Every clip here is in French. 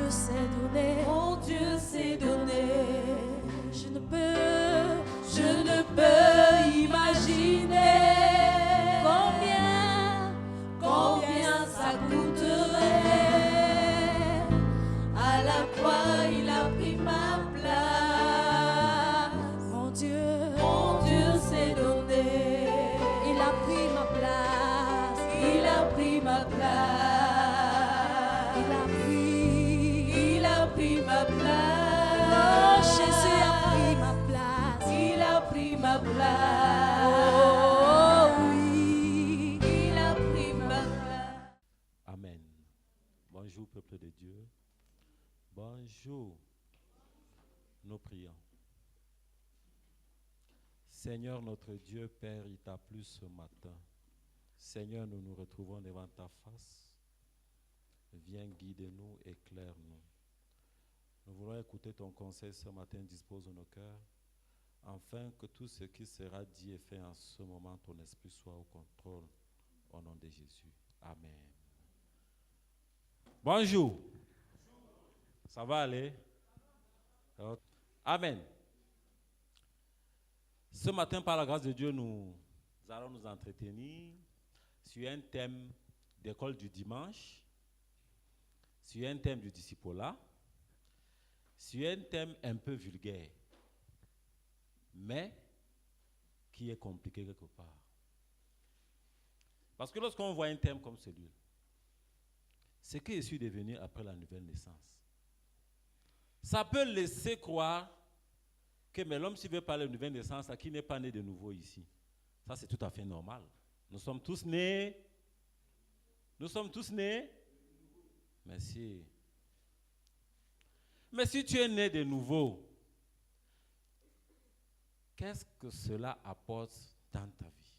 Dieu s'est donné. Mon Dieu s'est donné. Je ne peux imaginer combien ça coûterait. À la croix, il a pris ma place. Mon Dieu s'est donné. il a pris ma place. Il a pris ma place. Il a pris ma place. Oh, Jésus a pris ma place. Il a pris ma place. Oh oui, Il a pris ma place. Amen. Bonjour, peuple de Dieu. Bonjour. Nous prions. Seigneur notre Dieu, Père, il t'a plu ce matin. Seigneur, nous nous retrouvons devant ta face. Viens guider-nous, éclaire-nous. Nous voulons écouter ton conseil ce matin, dispose nos cœurs, afin que tout ce qui sera dit et fait en ce moment, ton esprit soit au contrôle, au nom de Jésus. Amen. Bonjour. Ça va aller? Amen. Ce matin, par la grâce de Dieu, nous allons nous entretenir sur un thème d'école du dimanche, sur un thème du discipulat, sur un thème un peu vulgaire, mais qui est compliqué quelque part. Parce que lorsqu'on voit un thème comme celui-là, c'est que je suis devenu après la nouvelle naissance. Ça peut laisser croire que mais l'homme s'il veut parler de nouvelle naissance, qui n'est pas né de nouveau ici. Ça c'est tout à fait normal. Nous sommes tous nés. Nous sommes tous nés. Merci. Mais si tu es né de nouveau, qu'est-ce que cela apporte dans ta vie?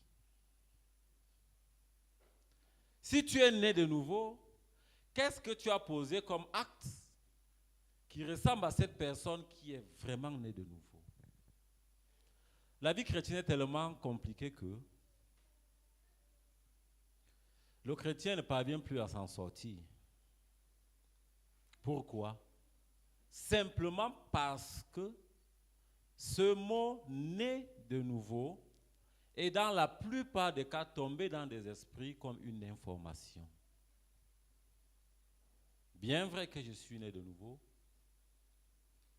Si tu es né de nouveau, qu'est-ce que tu as posé comme acte qui ressemble à cette personne qui est vraiment née de nouveau? La vie chrétienne est tellement compliquée que le chrétien ne parvient plus à s'en sortir. Pourquoi? Simplement parce que ce mot « né de nouveau » est dans la plupart des cas tombé dans des esprits comme une information. Bien vrai que je suis né de nouveau,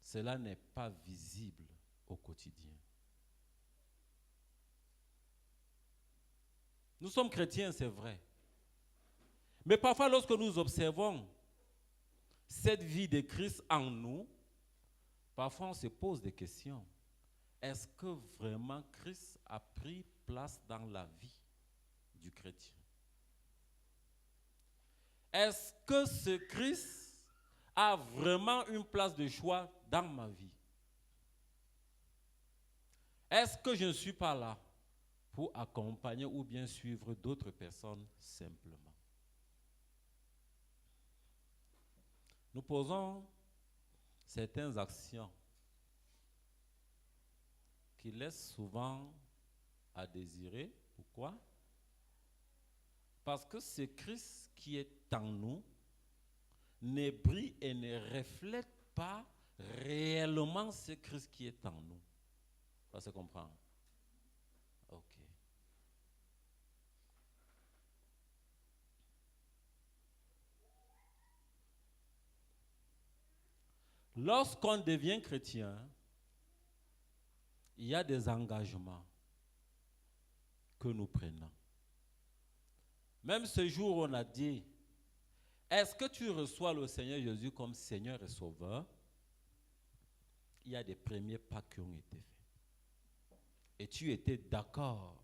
cela n'est pas visible au quotidien. Nous sommes chrétiens, c'est vrai. Mais parfois, lorsque nous observons cette vie de Christ en nous, parfois on se pose des questions. Est-ce que vraiment Christ a pris place dans la vie du chrétien? Est-ce que ce Christ a vraiment une place de choix dans ma vie? Est-ce que je ne suis pas là pour accompagner ou bien suivre d'autres personnes simplement? Nous posons certaines actions qui laissent souvent à désirer. Pourquoi? Parce que ce Christ qui est en nous ne brille et ne reflète pas réellement ce Christ qui est en nous. Ça se comprend? Ok. Lorsqu'on devient chrétien, il y a des engagements que nous prenons. Même ce jour où on a dit, est-ce que tu reçois le Seigneur Jésus comme Seigneur et Sauveur? Il y a des premiers pas qui ont été faits. Et tu étais d'accord.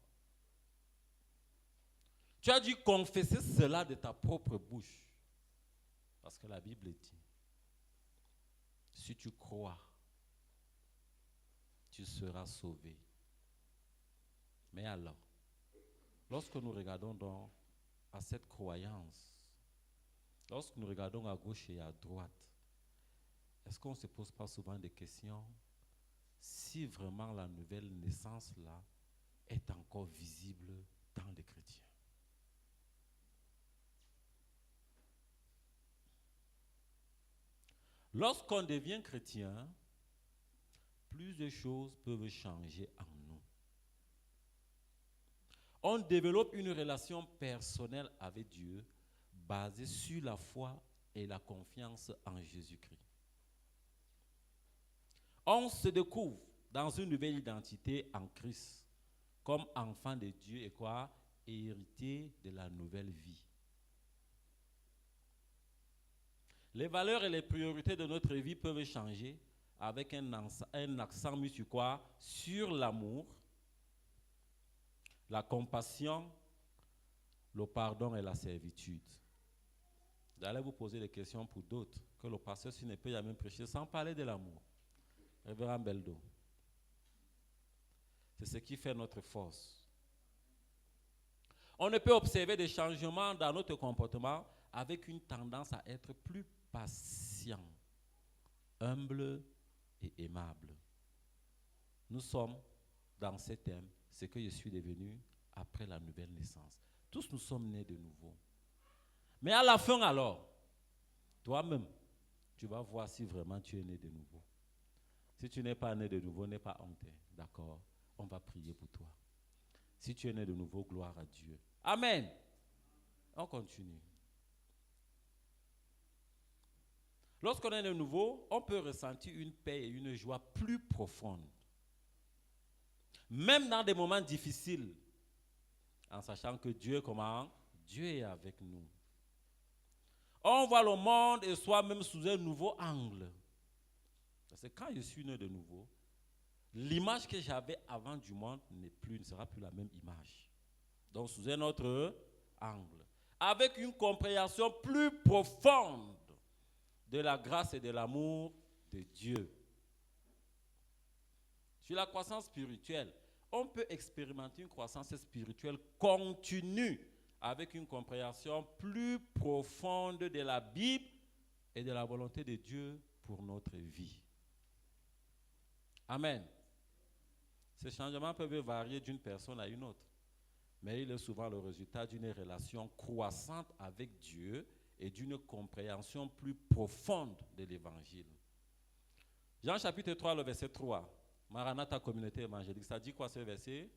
Tu as dû confesser cela de ta propre bouche. Parce que la Bible dit, si tu crois, tu seras sauvé. Mais alors, lorsque nous regardons donc à cette croyance, lorsque nous regardons à gauche et à droite, est-ce qu'on ne se pose pas souvent des questions si vraiment la nouvelle naissance-là est encore visible dans les chrétiens? Lorsqu'on devient chrétien, plus de choses peuvent changer en nous. On développe une relation personnelle avec Dieu basée sur la foi et la confiance en Jésus-Christ. On se découvre dans une nouvelle identité en Christ, comme enfant de Dieu et quoi? Héritier de la nouvelle vie. Les valeurs et les priorités de notre vie peuvent changer avec un accent mis sur quoi? Sur l'amour, la compassion, le pardon et la servitude. Vous allez vous poser des questions pour d'autres, que le pasteur ne peut jamais prêcher sans parler de l'amour. Révérend Beldo. C'est ce qui fait notre force. On ne peut observer des changements dans notre comportement avec une tendance à être plus patient, humble et aimable. Nous sommes dans ce thème, ce que je suis devenu après la nouvelle naissance. Tous nous sommes nés de nouveau. Mais à la fin alors, toi-même, tu vas voir si vraiment tu es né de nouveau. Si tu n'es pas né de nouveau, n'aie pas honte, d'accord? On va prier pour toi. Si tu es né de nouveau, gloire à Dieu. Amen. On continue. Lorsqu'on est de nouveau, on peut ressentir une paix et une joie plus profondes. Même dans des moments difficiles, en sachant que Dieu, comment? Dieu est avec nous. On voit le monde et soi-même sous un nouveau angle. Parce que quand je suis né de nouveau, l'image que j'avais avant du monde ne sera plus la même image. Donc sous un autre angle. Avec une compréhension plus profonde de la grâce et de l'amour de Dieu. Sur la croissance spirituelle, on peut expérimenter une croissance spirituelle continue avec une compréhension plus profonde de la Bible et de la volonté de Dieu pour notre vie. Amen. Ces changements peuvent varier d'une personne à une autre, mais il est souvent le résultat d'une relation croissante avec Dieu et d'une compréhension plus profonde de l'Évangile. Jean chapitre 3, le verset 3. Maranatha, communauté évangélique. Ça dit quoi ce verset?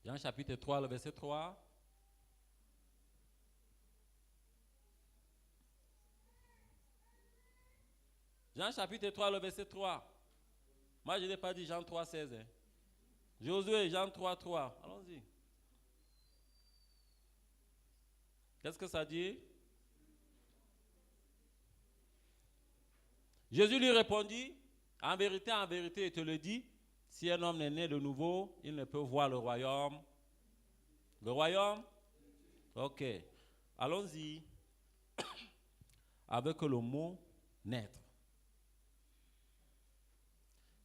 Jean chapitre 3, le verset 3. Jean chapitre 3, le verset 3. Moi, je n'ai pas dit Jean 3, 16. Hein. Josué, Jean 3, 3. Allons-y. Qu'est-ce que ça dit? Jésus lui répondit, en vérité, je te le dis, si un homme est né de nouveau, il ne peut voir le royaume. Le royaume? Ok. Allons-y avec le mot naître.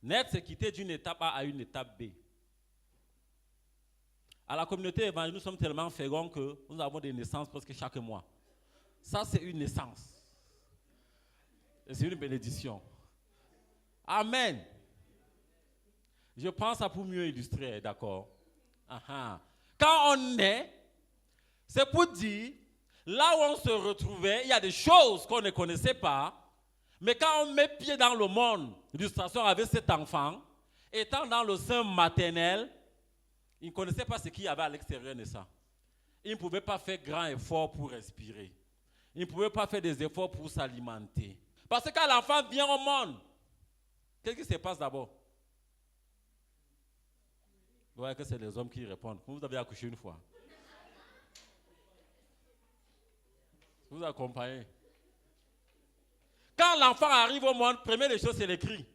Naître, c'est quitter d'une étape A à une étape B. À la communauté évangélique, nous sommes tellement féconds que nous avons des naissances presque chaque mois. Ça, c'est une naissance. Et c'est une bénédiction. Amen. Je prends ça pour mieux illustrer, d'accord? Quand on naît, c'est pour dire, là où on se retrouvait, il y a des choses qu'on ne connaissait pas. Mais quand on met pied dans le monde, l'illustration avec cet enfant, étant dans le sein maternel, il ne connaissait pas ce qu'il y avait à l'extérieur de ça. Il ne pouvait pas faire grand effort pour respirer. Il ne pouvait pas faire des efforts pour s'alimenter. Parce que quand l'enfant vient au monde, qu'est-ce qui se passe d'abord? Vous voyez que c'est les hommes qui répondent. Vous avez accouché une fois. Vous accompagnez. Quand l'enfant arrive au monde, première des choses, c'est les cris.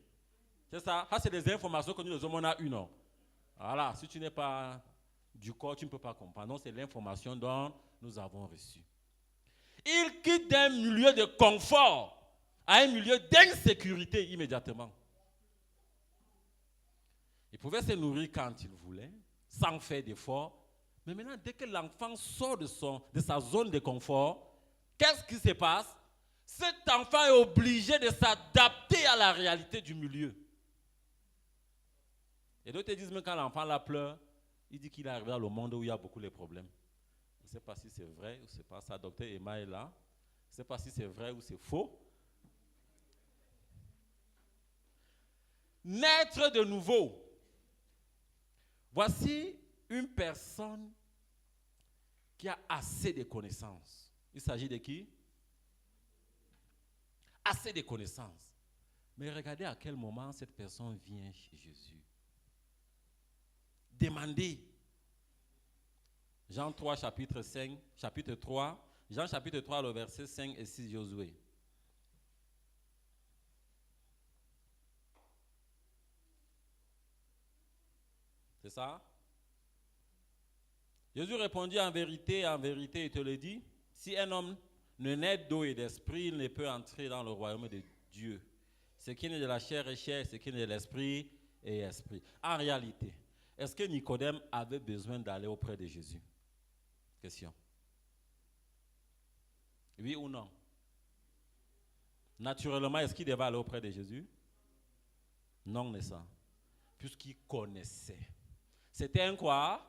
C'est ça. Ça, c'est des informations que nous, les hommes, on a une. Non? Voilà. Si tu n'es pas du corps, tu ne peux pas comprendre. Non, c'est l'information dont nous avons reçu. Il quitte d'un milieu de confort à un milieu d'insécurité immédiatement. Il pouvait se nourrir quand il voulait, sans faire d'effort. Mais maintenant, dès que l'enfant sort de sa zone de confort, qu'est-ce qui se passe? Cet enfant est obligé de s'adapter à la réalité du milieu. Et d'autres disent, même quand l'enfant la pleure, il dit qu'il est arrivé dans le monde où il y a beaucoup de problèmes. Je ne sais pas si c'est vrai ou c'est pas ça. Docteur Emma est là. Je ne sais pas si c'est vrai ou c'est faux. Naître de nouveau. Voici une personne qui a assez de connaissances. Il s'agit de qui? Assez de connaissances. Mais regardez à quel moment cette personne vient chez Jésus. Demandez. Jean 3, chapitre 5, chapitre 3. Jean chapitre 3, le verset 5 et 6, Josué. C'est ça? Jésus répondit en vérité, il te le dit, si un homme ne naît d'eau et d'esprit, il ne peut entrer dans le royaume de Dieu. Ce qui naît de la chair est chair, ce qui naît de l'esprit est esprit. En réalité, est-ce que Nicodème avait besoin d'aller auprès de Jésus? Question. Oui ou non? Naturellement, est-ce qu'il devait aller auprès de Jésus? Non, n'est-ce pas? Puisqu'il connaissait. C'était un quoi?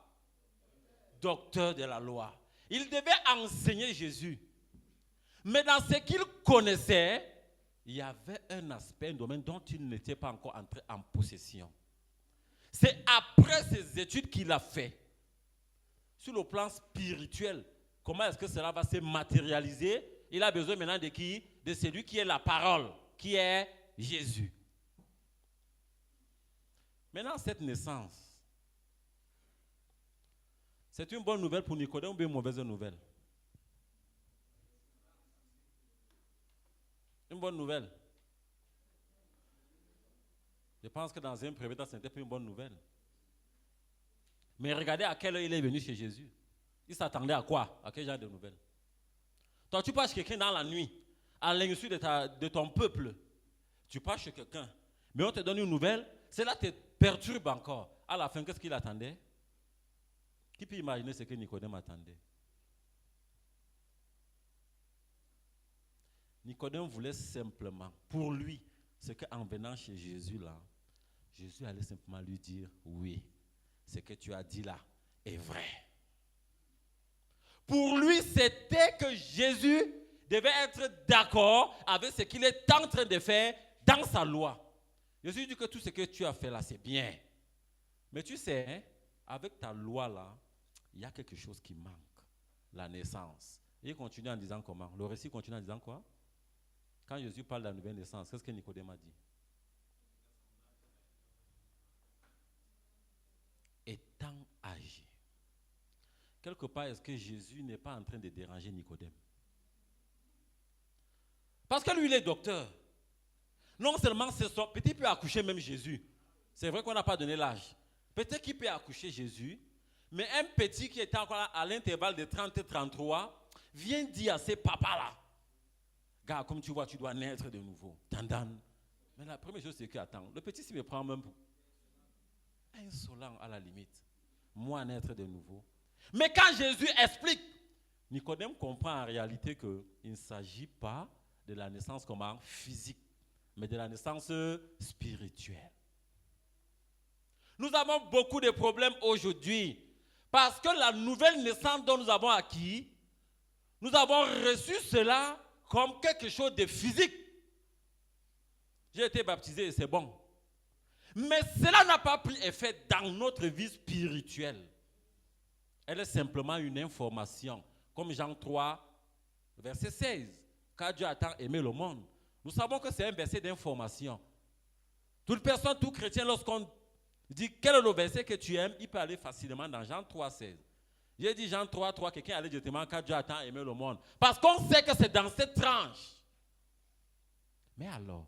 Docteur de la loi. Il devait enseigner Jésus. Mais dans ce qu'il connaissait, il y avait un aspect, un domaine dont il n'était pas encore entré en possession. C'est après ses études qu'il a fait. Sur le plan spirituel, comment est-ce que cela va se matérialiser? Il a besoin maintenant de qui? De celui qui est la parole, qui est Jésus. Maintenant, cette naissance, c'est une bonne nouvelle pour Nicodème ou une mauvaise nouvelle? Une bonne nouvelle. Je pense que dans un premier temps, ce n'était pas une bonne nouvelle. Mais regardez à quelle heure il est venu chez Jésus. Il s'attendait à quoi? À quel genre de nouvelles? Toi, tu passes chez quelqu'un dans la nuit, à l'insu de ton peuple. Tu passes chez quelqu'un, mais on te donne une nouvelle, cela te perturbe encore. À la fin, qu'est-ce qu'il attendait? Qui peut imaginer ce que Nicodème attendait? Nicodème voulait simplement, pour lui, ce qu'en venant chez Jésus là, Jésus allait simplement lui dire, oui, ce que tu as dit là est vrai. Pour lui, c'était que Jésus devait être d'accord avec ce qu'il est en train de faire dans sa loi. Jésus dit que tout ce que tu as fait là, c'est bien. Mais tu sais, hein, avec ta loi là, il y a quelque chose qui manque. La naissance. Et il continue en disant comment? Le récit continue en disant quoi? Quand Jésus parle de la nouvelle naissance, qu'est-ce que Nicodème a dit? Étant âgé. Quelque part, est-ce que Jésus n'est pas en train de déranger Nicodème? Parce que lui, il est docteur. Non seulement c'est son petit peut accoucher même Jésus. C'est vrai qu'on n'a pas donné l'âge. Peut-être qu'il peut accoucher Jésus, mais un petit qui était encore à l'intervalle de 30 et 33 vient dire à ses papas-là, gars, comme tu vois, tu dois naître de nouveau. Tandan. Mais la première chose, c'est que, attends, le petit s'il me prend même pour insolent à la limite. Moi, naître de nouveau. Mais quand Jésus explique, Nicodème comprend en réalité qu'il ne s'agit pas de la naissance comment physique, mais de la naissance spirituelle. Nous avons beaucoup de problèmes aujourd'hui parce que la nouvelle naissance dont nous avons acquis, nous avons reçu cela comme quelque chose de physique. J'ai été baptisé et c'est bon. Mais cela n'a pas pris effet dans notre vie spirituelle. Elle est simplement une information. Comme Jean 3, verset 16. Car Dieu a tant aimé le monde. Nous savons que c'est un verset d'information. Toute personne, tout chrétien, lorsqu'on dit quel est le verset que tu aimes, il peut aller facilement dans Jean 3, 16. J'ai dit Jean 3, 3, quelqu'un allait directement car Dieu a tant aimé le monde. Parce qu'on sait que c'est dans cette tranche. Mais alors,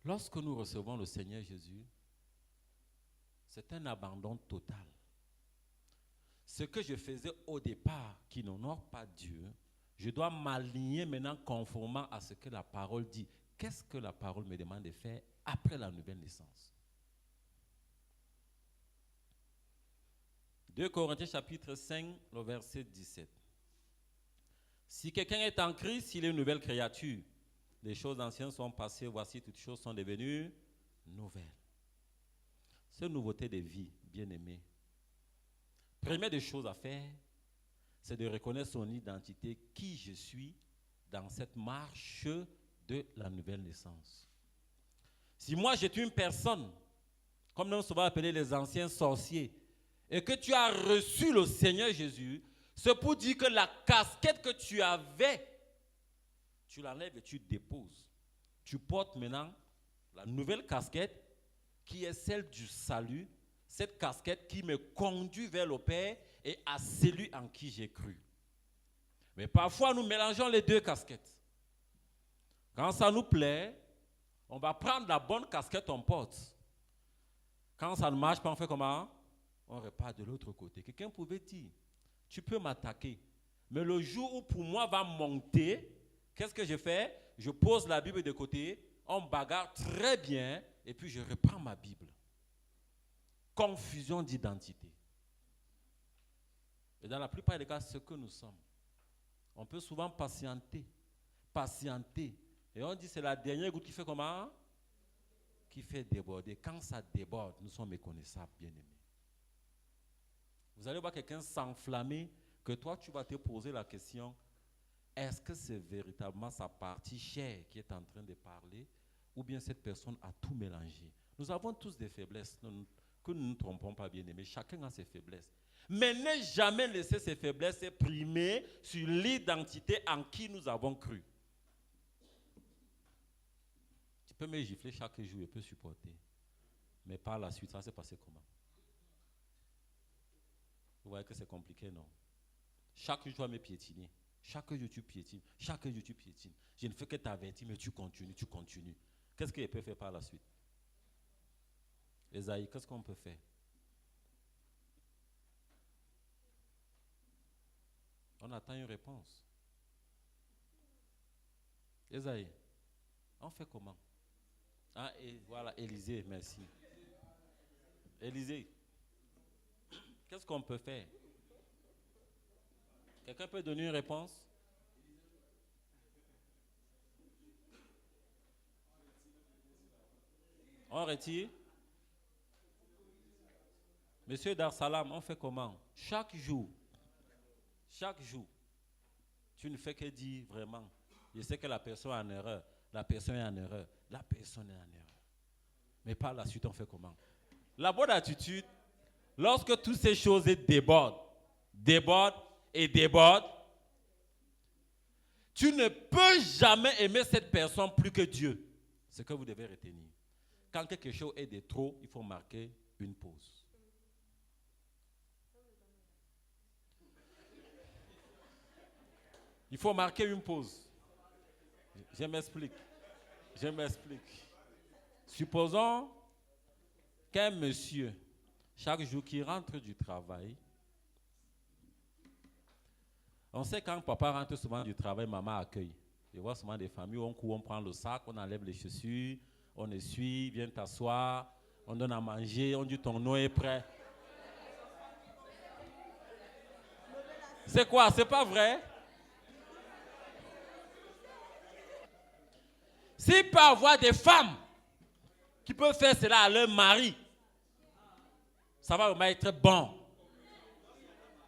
lorsque nous recevons le Seigneur Jésus, c'est un abandon total. Ce que je faisais au départ, qui n'honore pas Dieu, je dois m'aligner maintenant conformément à ce que la parole dit. Qu'est-ce que la parole me demande de faire après la nouvelle naissance? 2 Corinthiens chapitre 5, le verset 17. Si quelqu'un est en Christ, il est une nouvelle créature. Les choses anciennes sont passées, voici toutes choses sont devenues nouvelles. Cette nouveauté de vie, bien-aimé, première des choses à faire, c'est de reconnaître son identité, qui je suis dans cette marche de la nouvelle naissance. Si moi j'étais une personne, comme nous souvent appelés les anciens sorciers, et que tu as reçu le Seigneur Jésus, c'est pour dire que la casquette que tu avais, tu l'enlèves et tu déposes. Tu portes maintenant la nouvelle casquette qui est celle du salut, cette casquette qui me conduit vers le Père et à celui en qui j'ai cru. Mais parfois nous mélangeons les deux casquettes. Quand ça nous plaît, on va prendre la bonne casquette, on porte. Quand ça ne marche pas, on fait comment? On repart de l'autre côté. Quelqu'un pouvait dire, tu peux m'attaquer, mais le jour où pour moi va monter, qu'est-ce que je fais? Je pose la Bible de côté, on bagarre très bien, et puis je reprends ma Bible. Confusion d'identité. Et dans la plupart des cas, ce que nous sommes, on peut souvent patienter. Et on dit c'est la dernière goutte qui fait comment? Qui fait déborder. Quand ça déborde, nous sommes méconnaissables, bien-aimés. Vous allez voir quelqu'un s'enflammer, que toi tu vas te poser la question, est-ce que c'est véritablement sa partie chère qui est en train de parler, ou bien cette personne a tout mélangé? Nous avons tous des faiblesses, que nous ne nous trompons pas, bien-aimés. Chacun a ses faiblesses. Mais ne jamais laisser ces faiblesses primer sur l'identité en qui nous avons cru. Tu peux me gifler chaque jour et peux supporter. Mais par la suite, ça s'est passé comment? Vous voyez que c'est compliqué, non? Chaque jour, tu vas me piétiner. Chaque jour, tu piétines. Chaque jour, tu piétines. Je ne fais que t'avertir, mais tu continues. Qu'est-ce qu'il peut faire par la suite? Esaïe, qu'est-ce qu'on peut faire? On attend une réponse. Esaïe, on fait comment? Ah, et voilà, Élisée, merci. Élisée, qu'est-ce qu'on peut faire? Quelqu'un peut donner une réponse? On retire? Monsieur Darsalam, on fait comment? Chaque jour, tu ne fais que dire vraiment, je sais que la personne est en erreur, la personne est en erreur. Mais par la suite, on fait comment? La bonne attitude, lorsque toutes ces choses débordent, tu ne peux jamais aimer cette personne plus que Dieu. C'est ce que vous devez retenir. Quand quelque chose est de trop, il faut marquer une pause. Il faut marquer une pause. Je m'explique. Supposons qu'un monsieur, chaque jour qu'il rentre du travail, on sait quand papa rentre souvent du travail, maman accueille. Je vois souvent des familles où on court, on prend le sac, on enlève les chaussures, on essuie, viens t'asseoir, on donne à manger, on dit ton eau est prêt. C'est quoi? C'est pas vrai? S'il peut y avoir des femmes qui peuvent faire cela à leur mari, ça va vraiment être bon.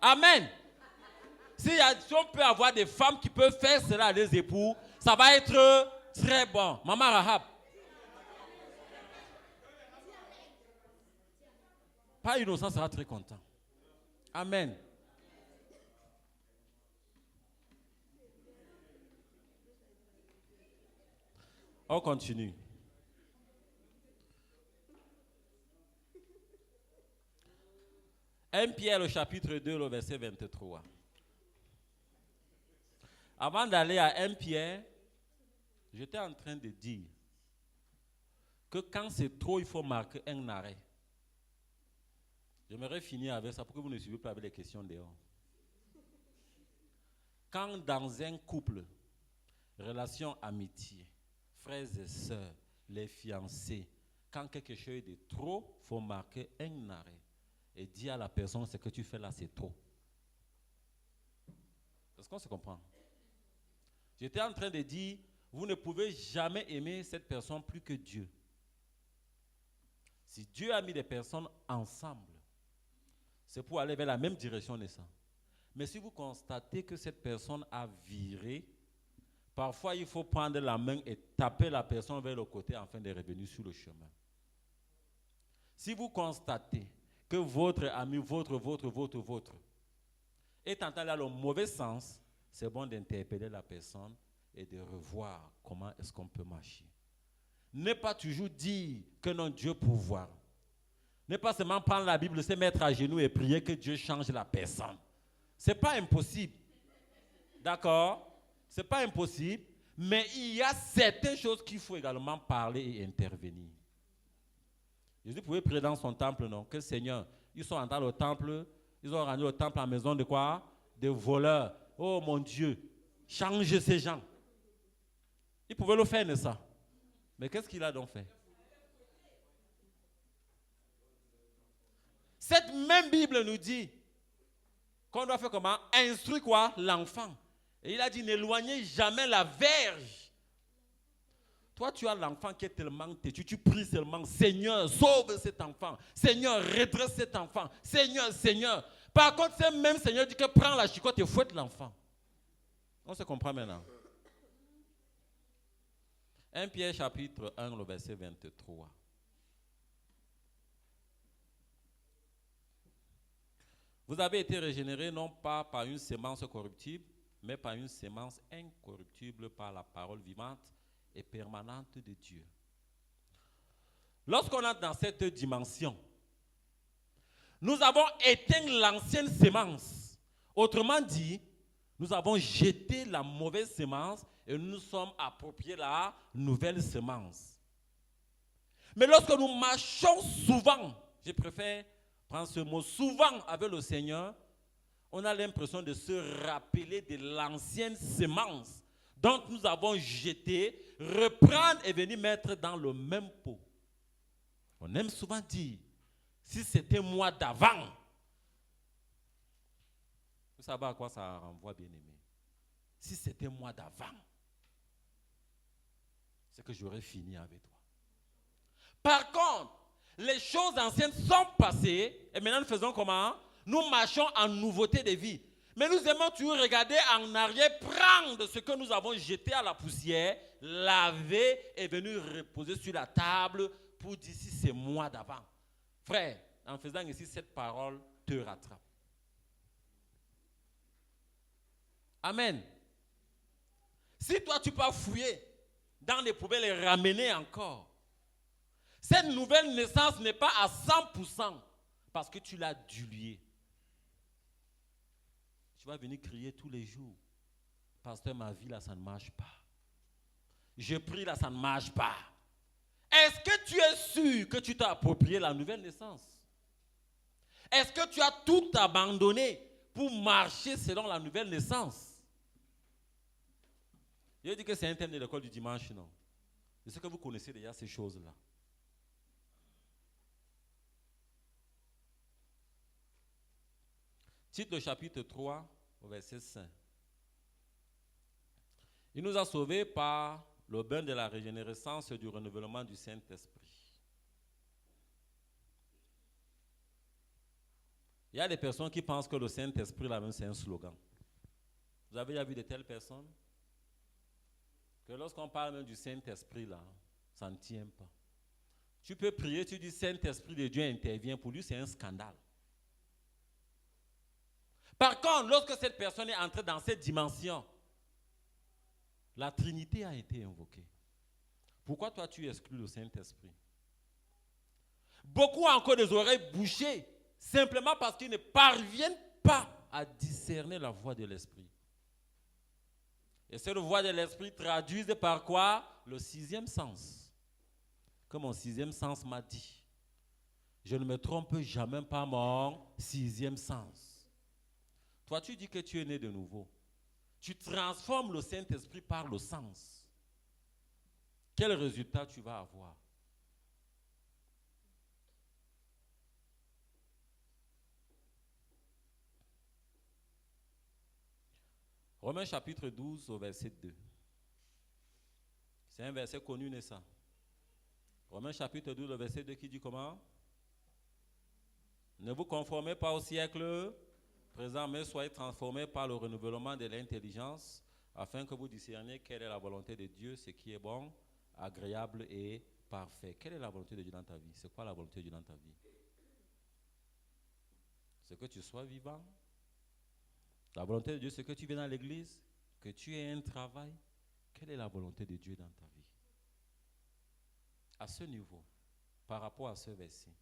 Amen. Si on peut avoir des femmes qui peuvent faire cela à leurs époux, ça va être très bon. Maman Rahab. Pas innocent sera très content. Amen. On continue. Pierre, le chapitre 2, le verset 23. Avant d'aller à Pierre, j'étais en train de dire que quand c'est trop, il faut marquer un arrêt. J'aimerais finir avec ça pour que vous ne suivez pas avec les questions dehors. Quand dans un couple, relation amitié, frères et sœurs, les fiancés, quand quelque chose est de trop, il faut marquer un arrêt et dire à la personne ce que tu fais là, c'est trop. Est-ce qu'on se comprend? J'étais en train de dire, vous ne pouvez jamais aimer cette personne plus que Dieu. Si Dieu a mis des personnes ensemble, c'est pour aller vers la même direction de ça. Mais si vous constatez que cette personne a viré, parfois il faut prendre la main et taper la personne vers le côté afin de revenir sur le chemin. Si vous constatez que votre ami, votre est en train d'aller dans le mauvais sens, c'est bon d'interpeller la personne et de revoir comment est-ce qu'on peut marcher. Ne pas toujours dire que non, Dieu pouvoir. Ne pas seulement prendre la Bible, se mettre à genoux et prier que Dieu change la personne. Ce n'est pas impossible. D'accord? Ce n'est pas impossible. Mais il y a certaines choses qu'il faut également parler et intervenir. Jésus pouvait prier dans son temple, non? Que Seigneur, ils sont entrés au temple, ils ont rendu au temple en maison de quoi? De voleurs. Oh mon Dieu, change ces gens. Il pouvait le faire, n'est-ce pas? Mais qu'est-ce qu'il a donc fait? Cette même Bible nous dit qu'on doit faire comment? Instruire quoi? L'enfant. Et il a dit, n'éloignez jamais la verge. Toi, tu as l'enfant qui est tellement têtu, tu pries seulement, Seigneur, sauve cet enfant. Seigneur, redresse cet enfant. Seigneur, Seigneur. Par contre, ce même Seigneur dit que prends la chicotte et fouette l'enfant. On se comprend maintenant. 1 Pierre chapitre 1, le verset 23. Vous avez été régénérés non pas par une sémence corruptible, mais par une sémence incorruptible, par la parole vivante et permanente de Dieu. Lorsqu'on entre dans cette dimension, nous avons éteint l'ancienne sémence. Autrement dit, nous avons jeté la mauvaise sémence et nous nous sommes appropriés la nouvelle sémence. Mais lorsque nous marchons souvent, je préfère prendre ce mot, souvent avec le Seigneur, on a l'impression de se rappeler de l'ancienne sémence dont nous avons jeté, reprendre et venir mettre dans le même pot. On aime souvent dire, si c'était moi d'avant, vous savez à quoi ça renvoie, bien-aimé? Si c'était moi d'avant, c'est que j'aurais fini avec toi. Par contre, les choses anciennes sont passées, et maintenant nous faisons comment? Nous marchons en nouveauté de vie. Mais nous aimons toujours regarder en arrière, prendre ce que nous avons jeté à la poussière, laver et venir reposer sur la table pour dire si c'est moi d'avant. Frère, en faisant ici, cette parole te rattrape. Amen. Si toi tu peux fouiller dans les poubelles et ramener encore, cette nouvelle naissance n'est pas à 100% parce que tu l'as diluée. Tu vas venir crier tous les jours. Pasteur, ma vie là, ça ne marche pas. Je prie là, ça ne marche pas. Est-ce que tu es sûr que tu t'as approprié la nouvelle naissance? Est-ce que tu as tout abandonné pour marcher selon la nouvelle naissance? Je dis que c'est un thème de l'école du dimanche, non? Je sais que vous connaissez déjà ces choses-là. Titre le chapitre 3, au verset 5. Il nous a sauvés par le bain de la régénérescence et du renouvellement du Saint-Esprit. Il y a des personnes qui pensent que le Saint-Esprit, là même, c'est un slogan. Vous avez déjà vu de telles personnes? Que lorsqu'on parle même du Saint-Esprit, là, ça ne tient pas. Tu peux prier, tu dis Saint-Esprit de Dieu intervient. Pour lui, c'est un scandale. Par contre, lorsque cette personne est entrée dans cette dimension, la Trinité a été invoquée. Pourquoi toi tu exclus le Saint-Esprit? Beaucoup ont encore des oreilles bouchées, simplement parce qu'ils ne parviennent pas à discerner la voix de l'Esprit. Et cette voix de l'Esprit traduise par quoi? Le 6e sens. Comme mon 6e sens m'a dit. Je ne me trompe jamais par mon 6e sens. Toi, tu dis que tu es né de nouveau. Tu transformes le Saint-Esprit par le sens. Quel résultat tu vas avoir? Romains chapitre 12 au verset 2. C'est un verset connu, n'est-ce pas? Romains chapitre 12 au verset 2 qui dit comment? Ne vous conformez pas au siècle Présent, mais soyez transformés par le renouvellement de l'intelligence, afin que vous discerniez quelle est la volonté de Dieu, ce qui est bon, agréable et parfait. Quelle est la volonté de Dieu dans ta vie? C'est quoi la volonté de Dieu dans ta vie? C'est que tu sois vivant. La volonté de Dieu, c'est que tu viennes à l'église, que tu aies un travail. Quelle est la volonté de Dieu dans ta vie? À ce niveau, par rapport à ce verset,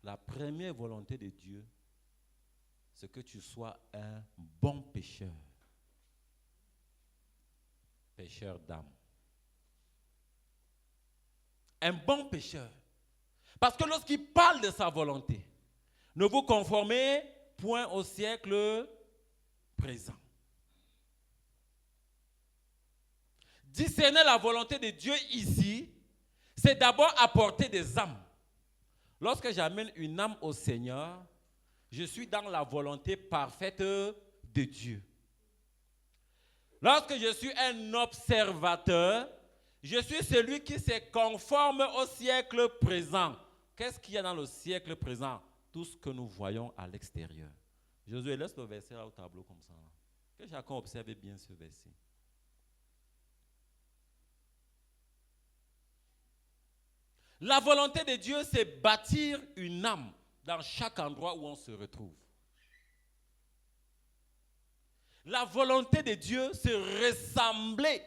la première volonté de Dieu, c'est que tu sois un bon pécheur. Pécheur d'âme. Un bon pécheur. Parce que lorsqu'il parle de sa volonté, ne vous conformez point au siècle présent. Discerner la volonté de Dieu ici, c'est d'abord apporter des âmes. Lorsque j'amène une âme au Seigneur, je suis dans la volonté parfaite de Dieu. Lorsque je suis un observateur, je suis celui qui se conforme au siècle présent. Qu'est-ce qu'il y a dans le siècle présent? Tout ce que nous voyons à l'extérieur. Josué, laisse le verset là au tableau comme ça. Que chacun observe bien ce verset. La volonté de Dieu, c'est bâtir une âme dans chaque endroit où on se retrouve. La volonté de Dieu, c'est ressembler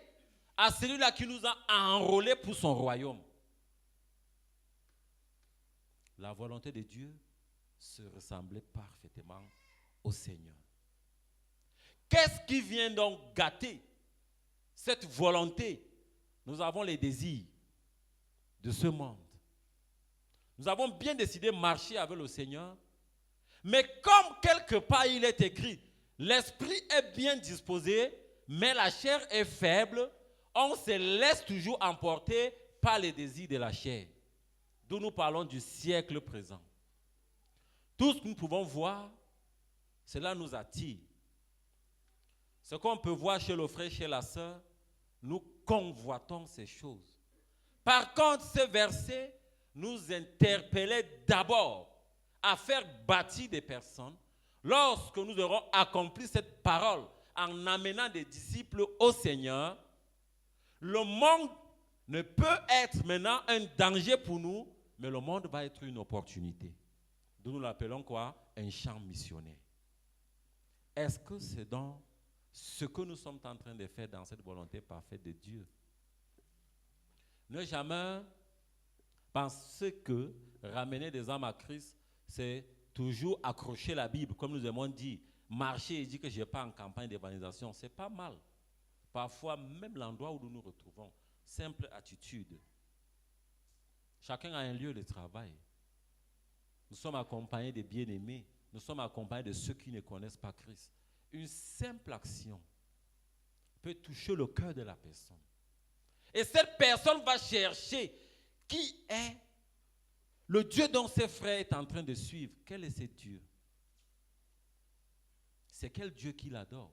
à celui-là qui nous a enrôlés pour son royaume. La volonté de Dieu, c'est ressembler parfaitement au Seigneur. Qu'est-ce qui vient donc gâter cette volonté? Nous avons les désirs de ce monde. Nous avons bien décidé de marcher avec le Seigneur, mais comme quelque part il est écrit, l'esprit est bien disposé, mais la chair est faible, on se laisse toujours emporter par les désirs de la chair. D'où nous parlons du siècle présent. Tout ce que nous pouvons voir, cela nous attire. Ce qu'on peut voir chez le frère, chez la sœur, nous convoitons ces choses. Par contre, ce verset nous interpellait d'abord à faire bâtir des personnes lorsque nous aurons accompli cette parole en amenant des disciples au Seigneur. Le monde ne peut être maintenant un danger pour nous, mais le monde va être une opportunité. D'où nous l'appelons quoi? Un champ missionnaire. Est-ce que c'est dans ce que nous sommes en train de faire dans cette volonté parfaite de Dieu? Ne jamais penser que ramener des âmes à Christ, c'est toujours accrocher la Bible, comme nous aimons dire, marcher et dire que je n'ai pas en campagne d'évangélisation, c'est pas mal. Parfois, même l'endroit où nous nous retrouvons, simple attitude. Chacun a un lieu de travail. Nous sommes accompagnés des bien-aimés, nous sommes accompagnés de ceux qui ne connaissent pas Christ. Une simple action peut toucher le cœur de la personne. Et cette personne va chercher qui est le Dieu dont ses frères sont en train de suivre. Quel est ce Dieu? C'est quel Dieu qu'il adore?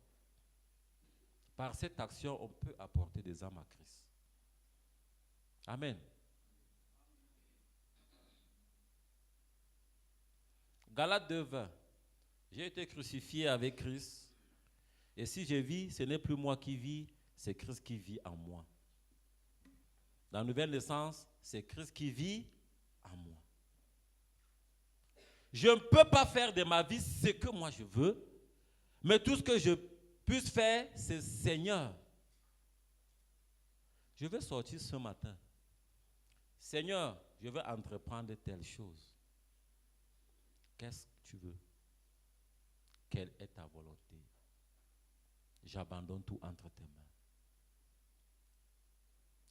Par cette action, on peut apporter des âmes à Christ. Amen. Galates 2:20. J'ai été crucifié avec Christ. Et si je vis, ce n'est plus moi qui vis, c'est Christ qui vit en moi. Dans la nouvelle naissance, c'est Christ qui vit en moi. Je ne peux pas faire de ma vie ce que moi je veux, mais tout ce que je puisse faire, c'est Seigneur. Je vais sortir ce matin. Seigneur, je veux entreprendre telle chose. Qu'est-ce que tu veux? Quelle est ta volonté? J'abandonne tout entre tes mains.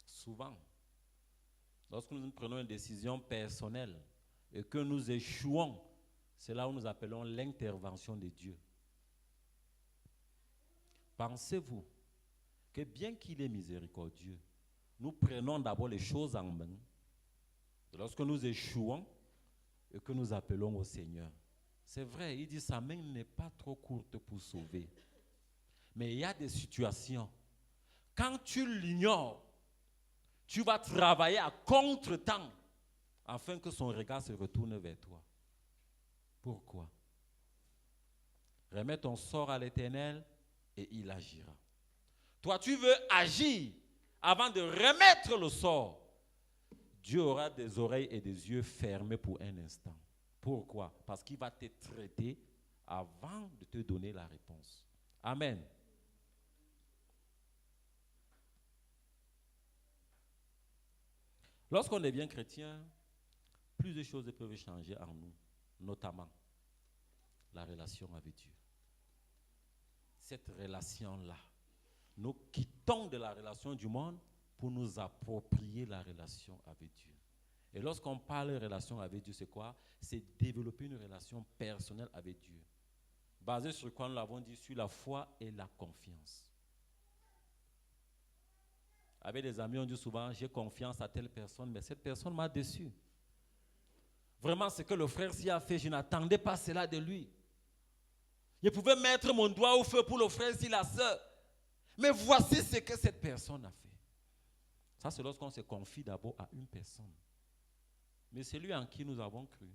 Souvent, lorsque nous prenons une décision personnelle et que nous échouons, c'est là où nous appelons l'intervention de Dieu. Pensez-vous que bien qu'il est miséricordieux, nous prenons d'abord les choses en main. Et lorsque nous échouons et que nous appelons au Seigneur, c'est vrai, il dit sa main n'est pas trop courte pour sauver. Mais il y a des situations, quand tu l'ignores, tu vas travailler à contre-temps afin que son regard se retourne vers toi. Pourquoi? Remets ton sort à l'Éternel et il agira. Toi, tu veux agir avant de remettre le sort. Dieu aura des oreilles et des yeux fermés pour un instant. Pourquoi? Parce qu'il va te traiter avant de te donner la réponse. Amen. Lorsqu'on devient chrétien, plus de choses peuvent changer en nous, notamment la relation avec Dieu. Cette relation-là, nous quittons de la relation du monde pour nous approprier la relation avec Dieu. Et lorsqu'on parle de relation avec Dieu, c'est quoi? C'est développer une relation personnelle avec Dieu. Basée sur quoi nous l'avons dit? Sur la foi et la confiance. Avec des amis, on dit souvent, j'ai confiance à telle personne, mais cette personne m'a déçu. Vraiment, ce que le frère s'y a fait, je n'attendais pas cela de lui. Je pouvais mettre mon doigt au feu pour le frère si la sœur. Mais voici ce que cette personne a fait. Ça, c'est lorsqu'on se confie d'abord à une personne. Mais c'est lui en qui nous avons cru.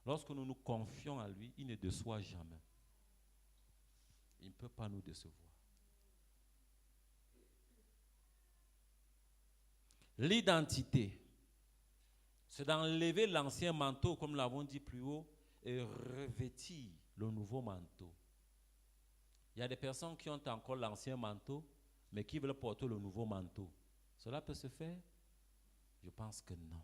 Lorsque nous nous confions à lui, il ne déçoit jamais. Il ne peut pas nous décevoir. L'identité, c'est d'enlever l'ancien manteau, comme nous l'avons dit plus haut, et revêtir le nouveau manteau. Il y a des personnes qui ont encore l'ancien manteau, mais qui veulent porter le nouveau manteau. Cela peut se faire? Je pense que non.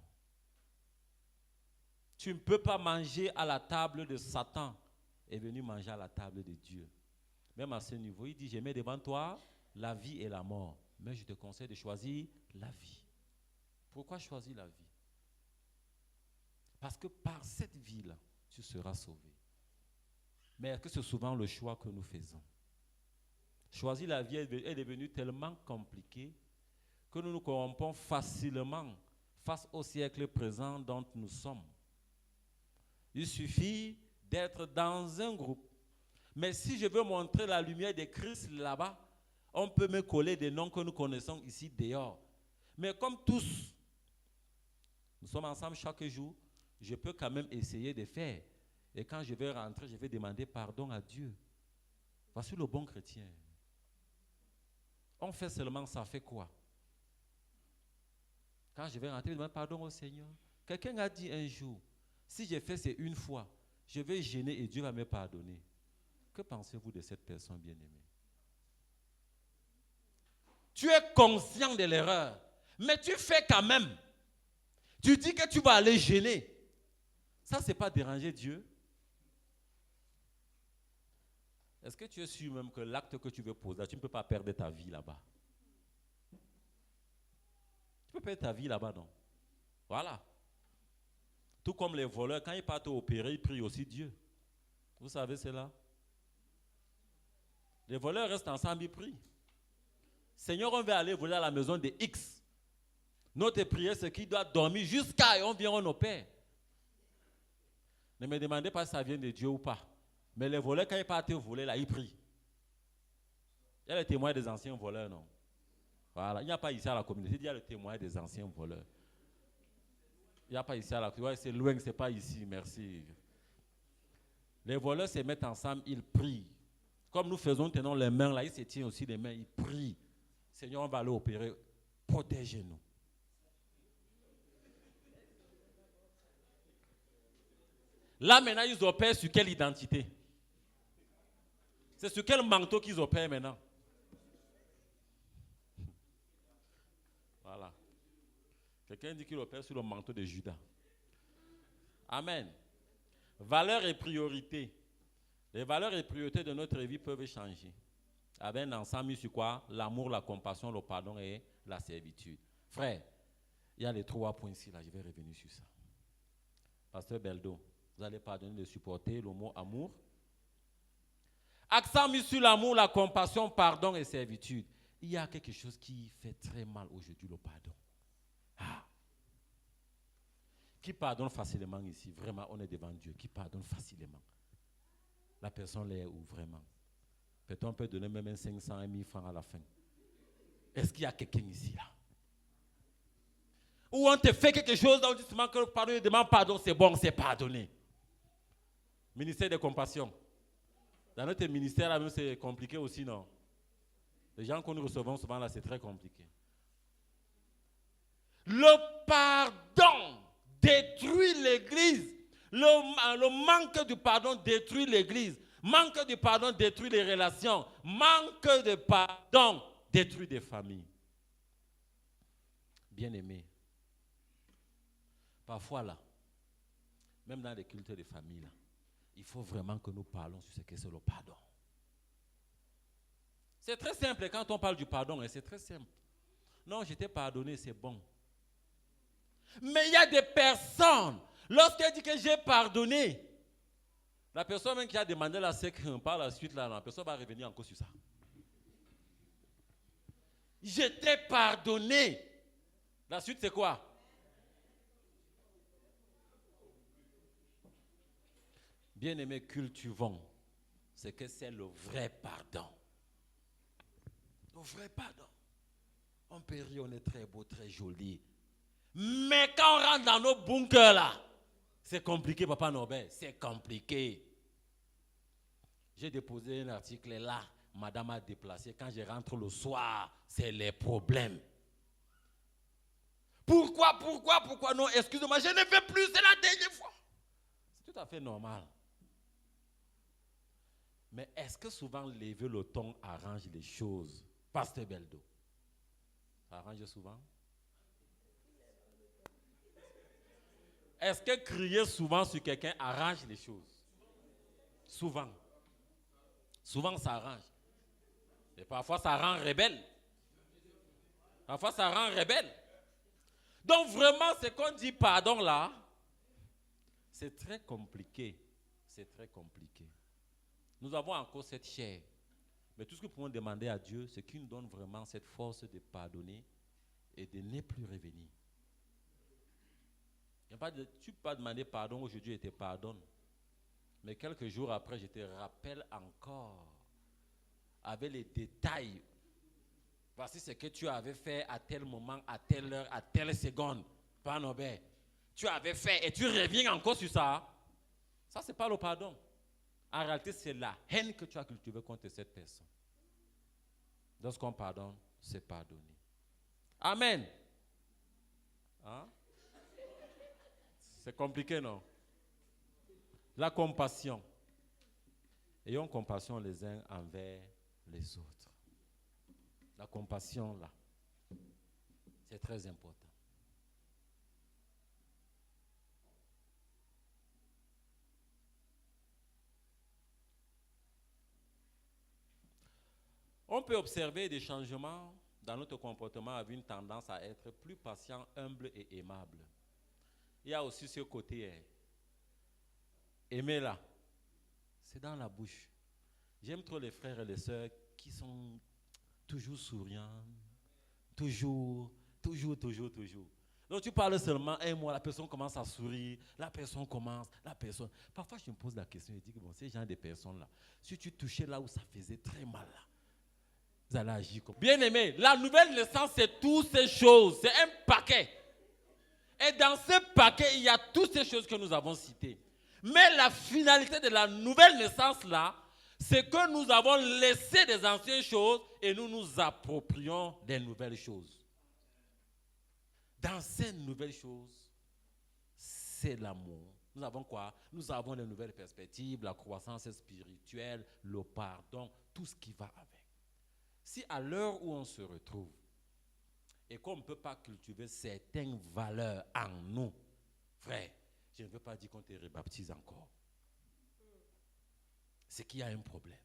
Tu ne peux pas manger à la table de Satan et venir manger à la table de Dieu. Même à ce niveau, il dit, je mets devant toi la vie et la mort. Mais je te conseille de choisir la vie. Pourquoi choisir la vie? Parce que par cette vie-là, tu seras sauvé. Mais est-ce que c'est souvent le choix que nous faisons? Choisir la vie est devenu tellement compliqué que nous nous corrompons facilement face au siècle présent dont nous sommes. Il suffit d'être dans un groupe. Mais si je veux montrer la lumière de Christ là-bas, on peut me coller des noms que nous connaissons ici dehors. Mais comme tous, nous sommes ensemble chaque jour, je peux quand même essayer de faire. Et quand je vais rentrer, je vais demander pardon à Dieu. Voici le bon chrétien. On fait seulement ça, fait quoi? Quand je vais rentrer, je demande pardon au Seigneur. Quelqu'un a dit un jour, si j'ai fait c'est une fois, je vais gêner et Dieu va me pardonner. Que pensez-vous de cette personne bien-aimée? Tu es conscient de l'erreur, mais tu fais quand même. Tu dis que tu vas aller gêner. Ça, ce n'est pas déranger Dieu. Est-ce que tu es sûr même que l'acte que tu veux poser, tu ne peux pas perdre ta vie là-bas? Tu peux perdre ta vie là-bas, non? Voilà. Tout comme les voleurs, quand ils partent opérer, ils prient aussi Dieu. Vous savez cela? Les voleurs restent ensemble, ils prient. Seigneur, on va aller voler à la maison de X. Notre prière, c'est qu'il doit dormir jusqu'à et on vient, on opère. Ne me demandez pas si ça vient de Dieu ou pas. Mais les voleurs, quand ils partent voler, là, ils prient. Il y a le témoin des anciens voleurs, non? Voilà. Il n'y a pas ici à la communauté, il y a le témoin des anciens voleurs. Il n'y a pas ici à la communauté. Ouais, c'est loin, ce n'est pas ici, merci. Les voleurs se mettent ensemble, ils prient. Comme nous faisons, tenons les mains, là, ils se tiennent aussi les mains, ils prient. Seigneur, on va aller opérer. Protégez-nous. Là, maintenant, ils opèrent sur quelle identité? C'est sur quel manteau qu'ils opèrent maintenant? Voilà. Quelqu'un dit qu'il opère sur le manteau de Judas. Amen. Valeurs et priorités. Les valeurs et priorités de notre vie peuvent changer. Avec un ensemble sur quoi? L'amour, la compassion, le pardon et la servitude. Frère, il y a les 3 points ici, là, je vais revenir sur ça. Pasteur Beldo, vous allez pardonner de supporter le mot amour. Accent mis sur l'amour, la compassion, pardon et servitude. Il y a quelque chose qui fait très mal aujourd'hui, le pardon. Ah. Qui pardonne facilement ici? Vraiment, on est devant Dieu. Qui pardonne facilement? La personne l'est où vraiment? Peut-être on peut donner même 500, 1 000 francs à la fin. Est-ce qu'il y a quelqu'un ici là? Ou on te fait quelque chose, on dit seulement que pardon, demande pardon, c'est bon, c'est pardonné. Ministère de compassion. Dans notre ministère, là, même, c'est compliqué aussi, non? Les gens que nous recevons souvent, là, c'est très compliqué. Le pardon détruit l'Église. Le manque de pardon détruit l'Église. Manque de pardon détruit les relations. Manque de pardon détruit des familles. Bien-aimés, parfois là, même dans les cultes de famille, là, il faut vraiment que nous parlons sur ce que c'est le pardon. C'est très simple quand on parle du pardon, c'est très simple. Non, je t'ai pardonné, c'est bon. Mais il y a des personnes, lorsqu'elle dit que j'ai pardonné, la personne même qui a demandé la sec par la suite, là, la personne va revenir encore sur ça. Je t'ai pardonné. La suite, c'est quoi? Bien-aimés, cultivons ce que c'est le vrai pardon. Le vrai pardon. On peut rire, on est très beau, très joli. Mais quand on rentre dans nos bunkers là, c'est compliqué, Papa Norbert, c'est compliqué. J'ai déposé un article là, madame a déplacé. Quand je rentre le soir, c'est les problèmes. Pourquoi non, excusez-moi, je ne fais plus, c'est la dernière fois. C'est tout à fait normal. Mais est-ce que souvent lever le ton arrange les choses? Pasteur Beldo, ça arrange souvent? Est-ce que crier souvent sur quelqu'un arrange les choses? Souvent. Souvent ça arrange. Et parfois ça rend rebelle. Parfois ça rend rebelle. Donc vraiment, ce qu'on dit pardon là, c'est très compliqué. C'est très compliqué. Nous avons encore cette chair. Mais tout ce que nous pouvons demander à Dieu, c'est qu'il nous donne vraiment cette force de pardonner et de ne plus revenir. Tu ne peux pas demander pardon aujourd'hui et te pardonne. Mais quelques jours après, je te rappelle encore, avec les détails. Voici ce que tu avais fait à tel moment, à telle heure, à telle seconde. Pas Nobel. Tu avais fait et tu reviens encore sur ça. Ça, ce n'est pas le pardon. En réalité, c'est la haine que tu as cultivée contre cette personne. Lorsqu'on pardonne, c'est pardonner. Amen. Hein? C'est compliqué, non? La compassion. Ayons compassion les uns envers les autres. La compassion, là, c'est très important. On peut observer des changements dans notre comportement avec une tendance à être plus patient, humble et aimable. Il y a aussi ce côté, aimer là, c'est dans la bouche. J'aime trop les frères et les sœurs qui sont toujours souriants, toujours. Donc tu parles seulement un mois, la personne commence à sourire, Parfois je me pose la question et dis que bon, ces gens de personnes-là, si tu touchais là où ça faisait très mal là, vous allez agir comme... Bien aimé, la nouvelle naissance, c'est toutes ces choses. C'est un paquet. Et dans ce paquet, il y a toutes ces choses que nous avons citées. Mais la finalité de la nouvelle naissance, là, c'est que nous avons laissé des anciennes choses et nous nous approprions des nouvelles choses. Dans ces nouvelles choses, c'est l'amour. Nous avons quoi? Nous avons les nouvelles perspectives, la croissance spirituelle, le pardon, tout ce qui va avec. Si à l'heure où on se retrouve et qu'on ne peut pas cultiver certaines valeurs en nous, frère, je ne veux pas dire qu'on te rebaptise encore. C'est qu'il y a un problème.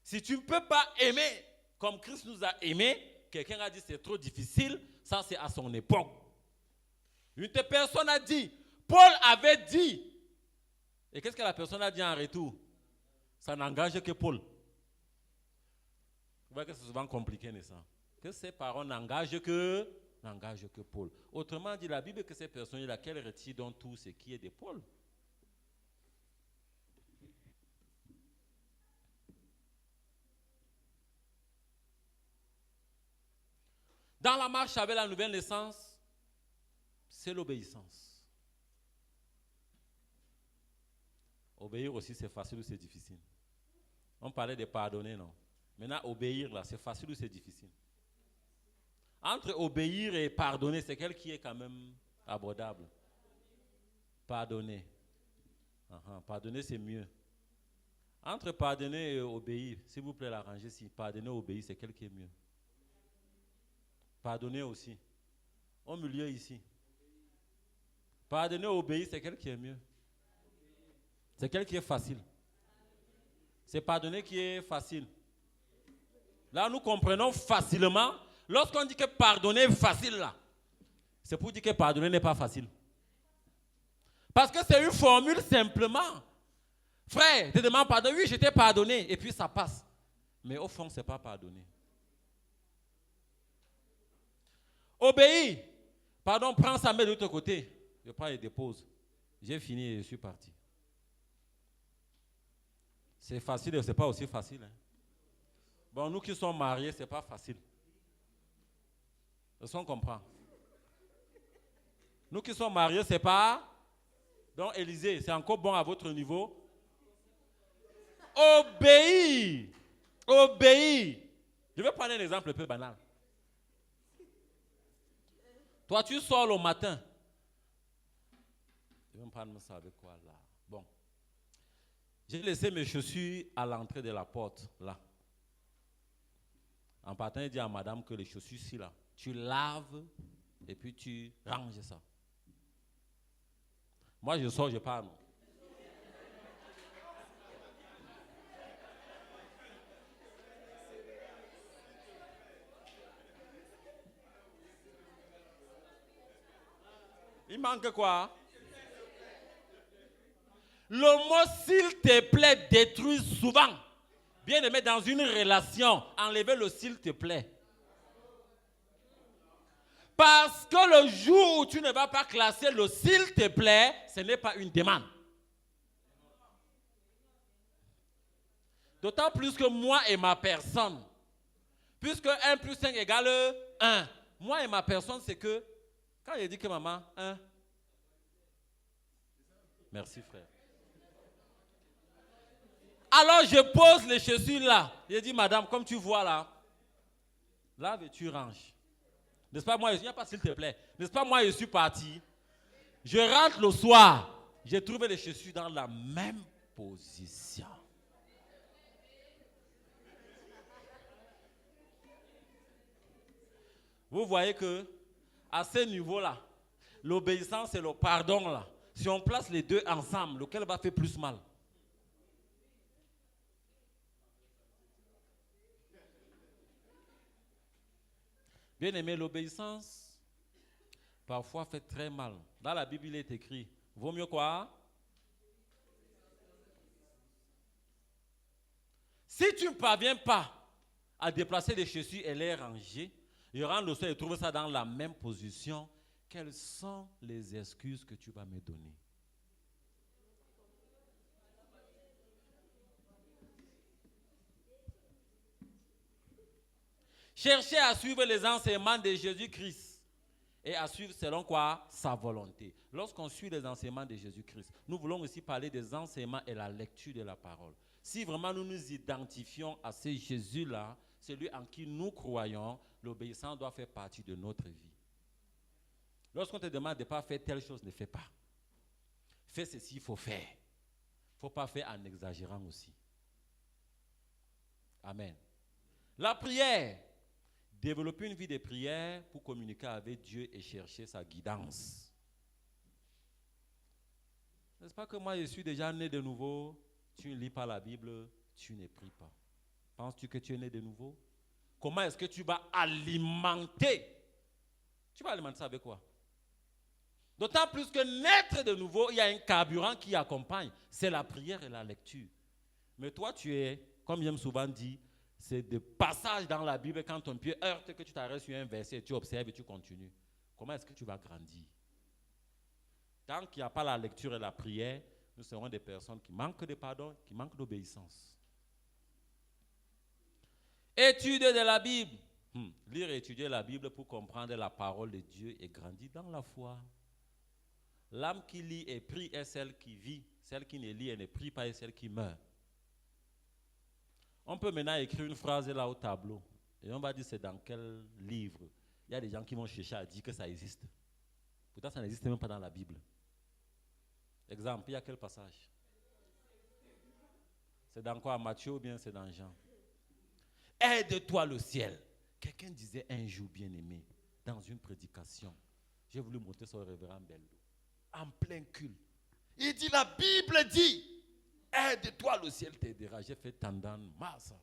Si tu ne peux pas aimer comme Christ nous a aimés, quelqu'un a dit c'est trop difficile, ça c'est à son époque. Une personne a dit, Paul avait dit, et qu'est-ce que la personne a dit en retour? Ça n'engage que Paul. Vous voyez que c'est souvent compliqué, n'est-ce pas? Que ces paroles n'engagent que Paul. Autrement dit, la Bible que ces personnes-là, qu'elles retirent dans tout ce qui est de Paul. Dans la marche avec la nouvelle naissance, c'est l'obéissance. Obéir aussi, c'est facile ou c'est difficile? On parlait de pardonner, non? Maintenant, obéir, là, c'est facile ou c'est difficile? Entre obéir et pardonner, c'est quel qui est quand même abordable? Pardonner. Pardonner, c'est mieux. Entre pardonner et obéir, s'il vous plaît, la rangée, si pardonner et obéir, c'est quel qui est mieux? Pardonner aussi. Au milieu ici. Pardonner et obéir, c'est quel qui est mieux? C'est quel qui est facile? C'est pardonner qui est facile. Là, nous comprenons facilement. Lorsqu'on dit que pardonner est facile, là, c'est pour dire que pardonner n'est pas facile. Parce que c'est une formule simplement. Frère, te demande pardon. Oui, je t'ai pardonné. Et puis ça passe. Mais au fond, ce n'est pas pardonner. Obéir. Pardon, prends sa main de l'autre côté. Je prends et dépose. J'ai fini et je suis parti. C'est facile et ce n'est pas aussi facile. Hein. Bon, nous qui sommes mariés, ce n'est pas facile. Est-ce qu'on comprend? Nous qui sommes mariés, ce n'est pas... Donc, Élisée, c'est encore bon à votre niveau. Obéir. Obéir. Je vais prendre un exemple un peu banal. Toi, tu sors le matin. Je vais me prendre ça avec quoi là? Bon. J'ai laissé mes chaussures à l'entrée de la porte, là. En partant, il dit à madame que les chaussures, ici, là, tu laves et puis tu ranges ça. Moi, je sors, je pars. Non. Il manque quoi? Le mot s'il te plaît détruit souvent. Bien aimé, dans une relation, enlevez le s'il te plaît. Parce que le jour où tu ne vas pas classer le s'il te plaît, ce n'est pas une demande. D'autant plus que moi et ma personne, puisque 1 plus 5 égale 1, moi et ma personne, c'est que, quand il dit que maman, 1, merci frère. Alors je pose les chaussures là. Je dis, madame, comme tu vois là, lave et tu ranges. N'est-ce pas, moi, il n'y a pas s'il te plaît. N'est-ce pas, moi, je suis parti. Je rentre le soir. J'ai trouvé les chaussures dans la même position. Vous voyez que, à ce niveau-là, l'obéissance et le pardon là, si on place les deux ensemble, lequel va faire plus mal? Bien aimé, l'obéissance, parfois fait très mal. Dans la Bible, il est écrit, vaut mieux quoi? Si tu ne parviens pas à déplacer les chaussures et les ranger, je rentre le soir et trouve ça dans la même position, quelles sont les excuses que tu vas me donner? Cherchez à suivre les enseignements de Jésus-Christ et à suivre selon quoi? Sa volonté. Lorsqu'on suit les enseignements de Jésus-Christ, nous voulons aussi parler des enseignements et la lecture de la parole. Si vraiment nous nous identifions à ce Jésus-là, celui en qui nous croyons, l'obéissance doit faire partie de notre vie. Lorsqu'on te demande de ne pas faire telle chose, ne fais pas. Fais ceci, il faut faire. Il ne faut pas faire en exagérant aussi. Amen. La prière. Développer une vie de prière pour communiquer avec Dieu et chercher sa guidance. N'est-ce pas que moi je suis déjà né de nouveau? Tu ne lis pas la Bible, tu ne pries pas. Penses-tu que tu es né de nouveau? Comment est-ce que tu vas alimenter? Tu vas alimenter ça avec quoi? D'autant plus que naître de nouveau, il y a un carburant qui accompagne. C'est la prière et la lecture. Mais toi, tu es, comme j'aime souvent dire, c'est des passages dans la Bible quand ton pied heurte, que tu t'arrêtes sur un verset, tu observes et tu continues. Comment est-ce que tu vas grandir? Tant qu'il n'y a pas la lecture et la prière, nous serons des personnes qui manquent de pardon, qui manquent d'obéissance. Étude de la Bible. Lire et étudier la Bible pour comprendre la parole de Dieu et grandir dans la foi. L'âme qui lit et prie est celle qui vit celle qui ne lit et ne prie pas est celle qui meurt. On peut maintenant écrire une phrase là au tableau. Et on va dire c'est dans quel livre. Il y a des gens qui vont chercher à dire que ça existe. Pourtant, ça n'existe même pas dans la Bible. Exemple, il y a quel passage? C'est dans quoi? Matthieu ou bien c'est dans Jean? Aide-toi le ciel. Quelqu'un disait un jour, bien-aimé, dans une prédication, j'ai voulu montrer ça au révérend Bello, en plein culte. Il dit, la Bible dit, aide-toi le ciel t'aidera. J'ai fait tendance, masse.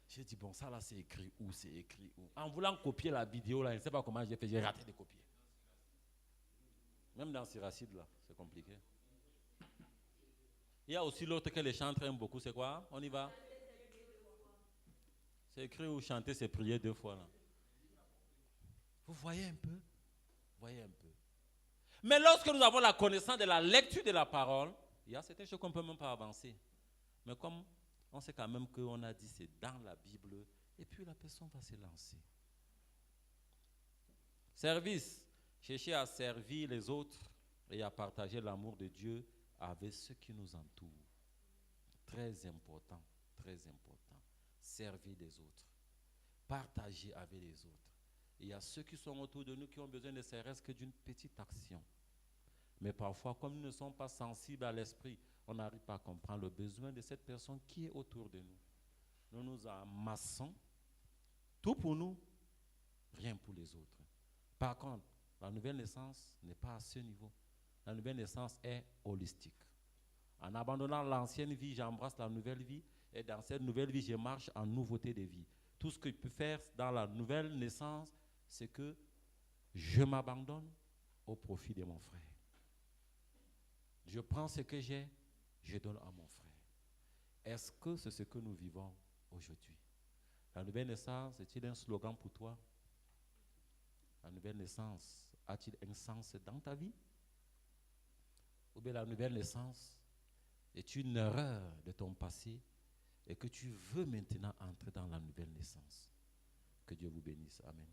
J'ai dit, bon, ça là, c'est écrit où? C'est écrit où? En voulant copier la vidéo là, je ne sais pas comment j'ai fait, j'ai raté de copier. Même dans Siracide là, c'est compliqué. Il y a aussi l'autre que les chanteurs aiment beaucoup, c'est quoi? On y va? C'est écrit où chanter, c'est prier 2 fois là. Vous voyez un peu? Voyez un peu. Mais lorsque nous avons la connaissance de la lecture de la parole, il y a certaines choses qu'on ne peut même pas avancer. Mais comme on sait quand même qu'on a dit c'est dans la Bible, et puis la personne va se lancer. Service. Chercher à servir les autres et à partager l'amour de Dieu avec ceux qui nous entourent. Très important, très important. Servir les autres. Partager avec les autres. Il y a ceux qui sont autour de nous qui ont besoin ne serait-ce que d'une petite action. Mais parfois, comme nous ne sommes pas sensibles à l'esprit, on n'arrive pas à comprendre le besoin de cette personne qui est autour de nous. Nous nous amassons, tout pour nous, rien pour les autres. Par contre, la nouvelle naissance n'est pas à ce niveau. La nouvelle naissance est holistique. En abandonnant l'ancienne vie, j'embrasse la nouvelle vie. Et dans cette nouvelle vie, je marche en nouveauté de vie. Tout ce que je peux faire dans la nouvelle naissance, c'est que je m'abandonne au profit de mon frère. Je prends ce que j'ai, je donne à mon frère. Est-ce que c'est ce que nous vivons aujourd'hui? La nouvelle naissance, est-il un slogan pour toi? La nouvelle naissance, a-t-il un sens dans ta vie? Ou bien la nouvelle naissance est une erreur de ton passé et que tu veux maintenant entrer dans la nouvelle naissance? Que Dieu vous bénisse. Amen.